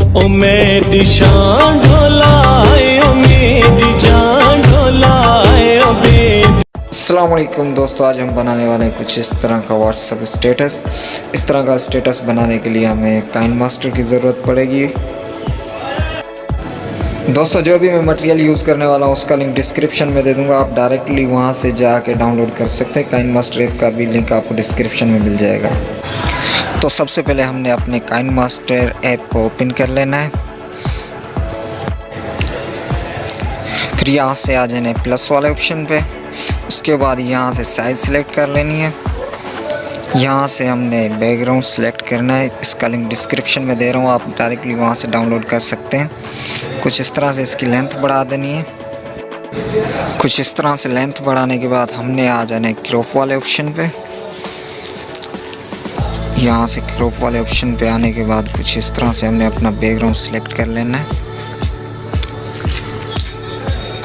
ओ मेरी शान ढोलाए, ओ मेरी जान ढोलाए, ओ मेरी। अस्सलाम वालेकुम दोस्तों, आज हम बनाने वाले हैं कुछ इस तरह का व्हाट्सएप स्टेटस। इस तरह का स्टेटस बनाने के लिए हमें काइनमास्टर की ज़रूरत पड़ेगी। दोस्तों जो भी मैं मटेरियल यूज़ करने वाला हूँ उसका लिंक डिस्क्रिप्शन में दे दूँगा, आप डायरेक्टली वहाँ से जाके डाउनलोड कर सकते हैं। काइनमास्टर ऐप का भी लिंक आपको डिस्क्रिप्शन में मिल जाएगा। तो सबसे पहले हमने अपने काइनमास्टर ऐप को ओपन कर लेना है। फिर यहाँ से आ जाना है प्लस वाले ऑप्शन पे। उसके बाद यहाँ से साइज़ सेलेक्ट कर लेनी है। यहाँ से हमने बैकग्राउंड सेलेक्ट करना है, इसका लिंक डिस्क्रिप्शन में दे रहा हूँ, आप डायरेक्टली वहाँ से डाउनलोड कर सकते हैं। कुछ इस तरह से इसकी लेंथ बढ़ा देनी है। कुछ इस तरह से लेंथ बढ़ाने के बाद हमने आ जाना है क्रॉप वाले ऑप्शन पे। यहाँ से क्रॉप वाले ऑप्शन पे आने के बाद कुछ इस तरह से हमने अपना बैकग्राउंड सेलेक्ट कर लेना है।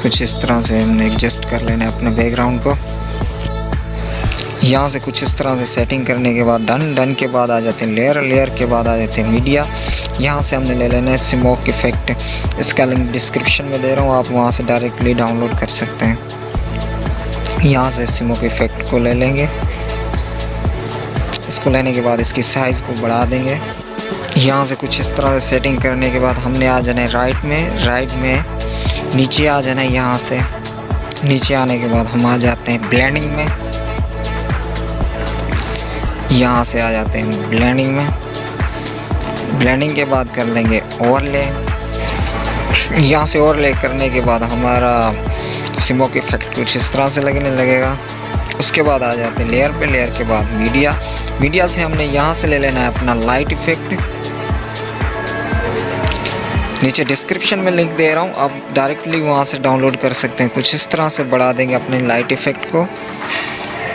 कुछ इस तरह से हमने एडजस्ट कर लेना है अपने बैकग्राउंड को। यहाँ से कुछ इस तरह से सेटिंग करने के बाद डन के बाद आ जाते हैं लेयर के बाद आ जाते हैं मीडिया। यहाँ से हमने ले लेना है स्मोक इफेक्ट, इसका लिंक डिस्क्रिप्शन में दे रहा हूँ, आप वहाँ से डायरेक्टली डाउनलोड कर सकते हैं। यहाँ से स्मोक इफेक्ट को ले लेंगे। इसको लेने के बाद इसकी साइज़ को बढ़ा देंगे। यहाँ से कुछ इस तरह से सेटिंग करने के बाद हमने आ जाना है राइट में नीचे आ जाना है। यहाँ से नीचे आने के बाद हम आ जाते हैं ब्लेंडिंग में। यहाँ से आ जाते हैं ब्लेंडिंग में। ब्लेंडिंग के बाद कर लेंगे ओवरले। यहाँ से ओवरले करने के बाद हमारा स्मोक इफेक्ट कुछ इस तरह से लगने लगेगा। उसके बाद आ जाते हैं लेयर के बाद मीडिया से हमने यहाँ से ले लेना है अपना लाइट इफेक्ट। नीचे डिस्क्रिप्शन में लिंक दे रहा हूँ, आप डायरेक्टली वहाँ से डाउनलोड कर सकते हैं। कुछ इस तरह से बढ़ा देंगे अपने लाइट इफेक्ट को।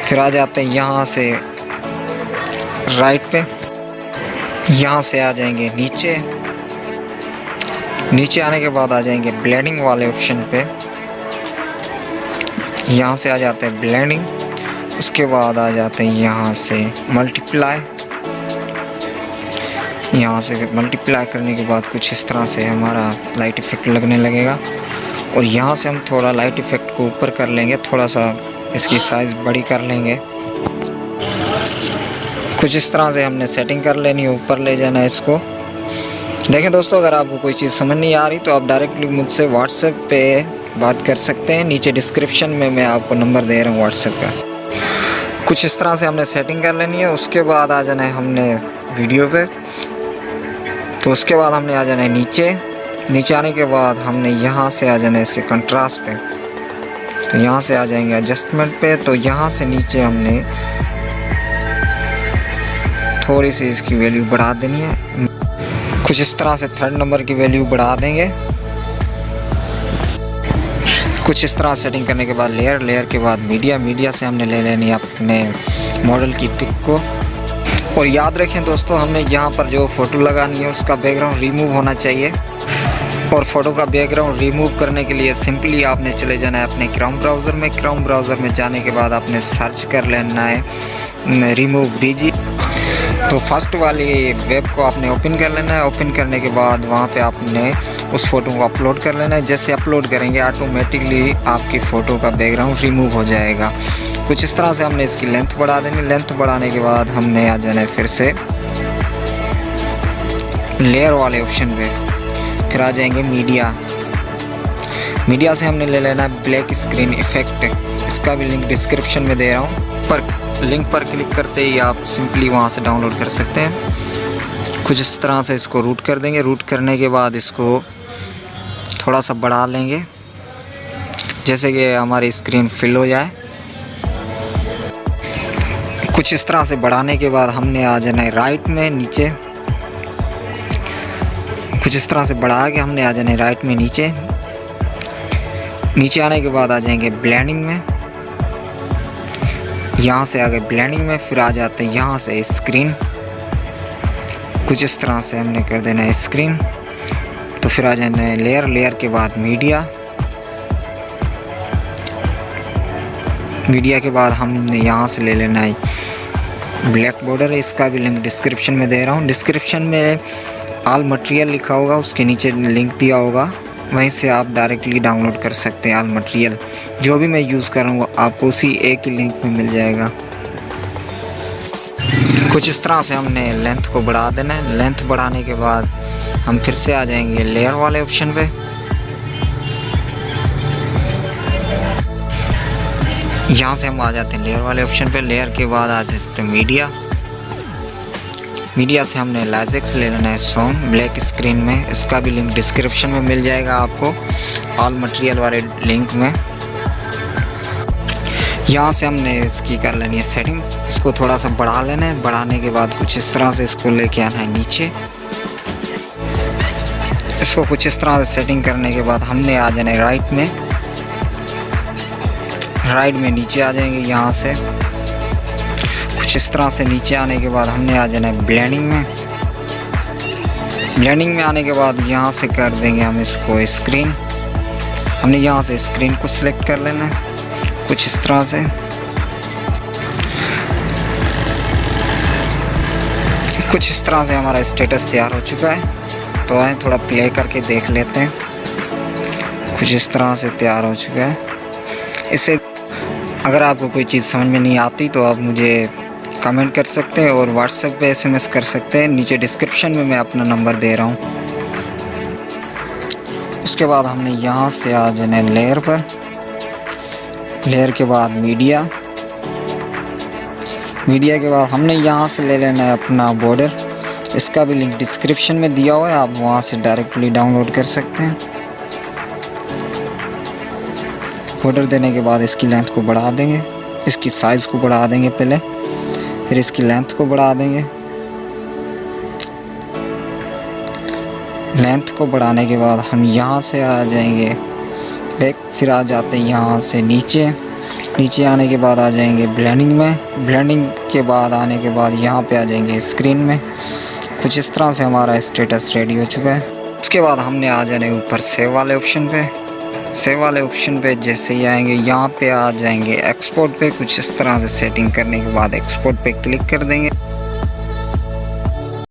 फिर आ जाते हैं यहाँ से राइट पे। यहाँ से आ जाएंगे नीचे आने के बाद आ जाएंगे ब्लेंडिंग वाले ऑप्शन पे। यहाँ से आ जाते हैं ब्लेंडिंग। उसके बाद आ जाते हैं यहाँ से मल्टीप्लाई। यहाँ से मल्टीप्लाई करने के बाद कुछ इस तरह से हमारा लाइट इफेक्ट लगने लगेगा। और यहाँ से हम थोड़ा लाइट इफेक्ट को ऊपर कर लेंगे, थोड़ा सा इसकी साइज़ बड़ी कर लेंगे। कुछ इस तरह से हमने सेटिंग कर लेनी है, ऊपर ले जाना है इसको। देखें दोस्तों, अगर आपको कोई चीज़ समझ नहीं आ रही तो आप डायरेक्टली मुझसे व्हाट्सएप पे बात कर सकते हैं। नीचे डिस्क्रिप्शन में मैं आपको नंबर दे रहा हूँ व्हाट्सएप का। कुछ इस तरह से हमने सेटिंग कर लेनी है। उसके बाद आ जाना है हमने वीडियो पे। तो उसके बाद हमने आ जाना है नीचे आने के बाद हमने यहाँ से आ जाना है इसके कंट्रास्ट पे। तो यहाँ से आ जाएंगे एडजस्टमेंट पे। तो यहाँ से नीचे हमने थोड़ी सी इसकी वैल्यू बढ़ा देनी है। कुछ इस तरह से 3rd नंबर की वैल्यू बढ़ा देंगे। कुछ इस तरह सेटिंग करने के बाद लेयर के बाद मीडिया से हमने ले लेनी है अपने मॉडल की पिक को। और याद रखें दोस्तों, हमने यहाँ पर जो फ़ोटो लगानी है उसका बैकग्राउंड रिमूव होना चाहिए। और फ़ोटो का बैकग्राउंड रिमूव करने के लिए सिंपली आपने चले जाना है अपने क्रोम ब्राउज़र में जाने के बाद आपने सर्च कर लेना है रिमूव बीजी। तो फर्स्ट वाली वेब को आपने ओपन कर लेना है। ओपन करने के बाद वहाँ पे आपने उस फ़ोटो को अपलोड कर लेना है। जैसे अपलोड करेंगे ऑटोमेटिकली आपकी फ़ोटो का बैकग्राउंड रिमूव हो जाएगा। कुछ इस तरह से हमने इसकी लेंथ बढ़ा देनी। लेंथ बढ़ाने के बाद हमने आ जाना है फिर से लेयर वाले ऑप्शन पे। फिर आ जाएंगे मीडिया से हमने ले लेना है ब्लैक स्क्रीन इफेक्ट, इसका भी लिंक डिस्क्रिप्शन में दे रहा हूँ। लिंक पर क्लिक करते ही आप सिंपली वहाँ से डाउनलोड कर सकते हैं। कुछ इस तरह से इसको रूट कर देंगे। रूट करने के बाद इसको थोड़ा सा बढ़ा लेंगे, जैसे कि हमारी स्क्रीन फिल हो जाए। कुछ इस तरह से बढ़ाने के बाद हमने आ जाना है राइट में नीचे। कुछ इस तरह से बढ़ा के हमने आ जाना है राइट में नीचे आने के बाद आ जाएंगे ब्लेंडिंग में। यहाँ से आ गए ब्लेंडिंग में। फिर आ जाते हैं यहाँ से स्क्रीन। कुछ इस तरह से हमने कर देना है स्क्रीन। तो फिर आ जाना है लेयर के बाद मीडिया के बाद हमने यहाँ से ले लेना है ब्लैक बॉर्डर है, इसका भी लिंक डिस्क्रिप्शन में दे रहा हूँ। डिस्क्रिप्शन में ऑल मटेरियल लिखा होगा, उसके नीचे लिंक दिया होगा, वहीं से आप डायरेक्टली डाउनलोड कर सकते हैं। ऑल मटेरियल जो भी मैं यूज़ करूँगा आपको उसी एक ही लिंक में मिल जाएगा। कुछ इस तरह से हमने लेंथ को बढ़ा देना है। लेंथ बढ़ाने के बाद हम फिर से आ जाएंगे लेयर वाले ऑप्शन पे। यहाँ से हम आ जाते हैं लेयर वाले ऑप्शन पे। लेयर के बाद आ जाते हैं मीडिया। मीडिया से हमने लाइजेक्स ले लेना है सॉन्ग ब्लैक स्क्रीन में। इसका भी लिंक डिस्क्रिप्शन में मिल जाएगा आपको, ऑल मटेरियल वाले लिंक में। यहाँ से हमने इसकी कर लेनी है सेटिंग। इसको थोड़ा सा बढ़ा लेना है। बढ़ाने के बाद कुछ इस तरह से इसको लेके आना है नीचे। इसको कुछ इस तरह से सेटिंग करने के बाद हमने आ जाना है राइट में। राइट में नीचे आ जाएंगे। यहाँ से कुछ इस तरह से नीचे आने के बाद हमने आ जाना है ब्लेंडिंग में। ब्लेंडिंग में आने के बाद यहाँ से कर देंगे हम इसको स्क्रीन। हमने यहाँ से स्क्रीन को सिलेक्ट कर लेना है कुछ इस तरह से। कुछ इस तरह से हमारा स्टेटस तैयार हो चुका है। तो आए थोड़ा प्ले करके देख लेते हैं। कुछ इस तरह से तैयार हो चुका है। इसे अगर आपको कोई चीज़ समझ में नहीं आती तो आप मुझे कमेंट कर सकते हैं और व्हाट्सएप पे SMS कर सकते हैं। नीचे डिस्क्रिप्शन में मैं अपना नंबर दे रहा हूँ। उसके बाद हमने यहाँ से आ जाना है लेयर पर। लेयर के बाद मीडिया। मीडिया के बाद हमने यहाँ से ले लेना है अपना बॉर्डर। इसका भी लिंक डिस्क्रिप्शन में दिया हुआ है, आप वहाँ से डायरेक्टली डाउनलोड कर सकते हैं। बॉर्डर देने के बाद इसकी लेंथ को बढ़ा देंगे। इसकी साइज़ को बढ़ा देंगे पहले, फिर इसकी लेंथ को बढ़ा देंगे। लेंथ को बढ़ाने के बाद हम यहाँ से आ जाएंगे बैक। फिर आ जाते हैं यहाँ से नीचे। नीचे आने के बाद आ जाएंगे ब्लेंडिंग में। ब्लेंडिंग के बाद आने के बाद यहाँ पे आ जाएंगे स्क्रीन में। कुछ इस तरह से हमारा स्टेटस रेडी हो चुका है। उसके बाद हमने आ जाने ऊपर सेव वाले ऑप्शन पे। सेव वाले ऑप्शन पे जैसे ही आएंगे यहाँ पे आ जाएंगे एक्सपोर्ट पे। कुछ इस तरह से सेटिंग करने के बाद एक्सपोर्ट पे क्लिक कर देंगे।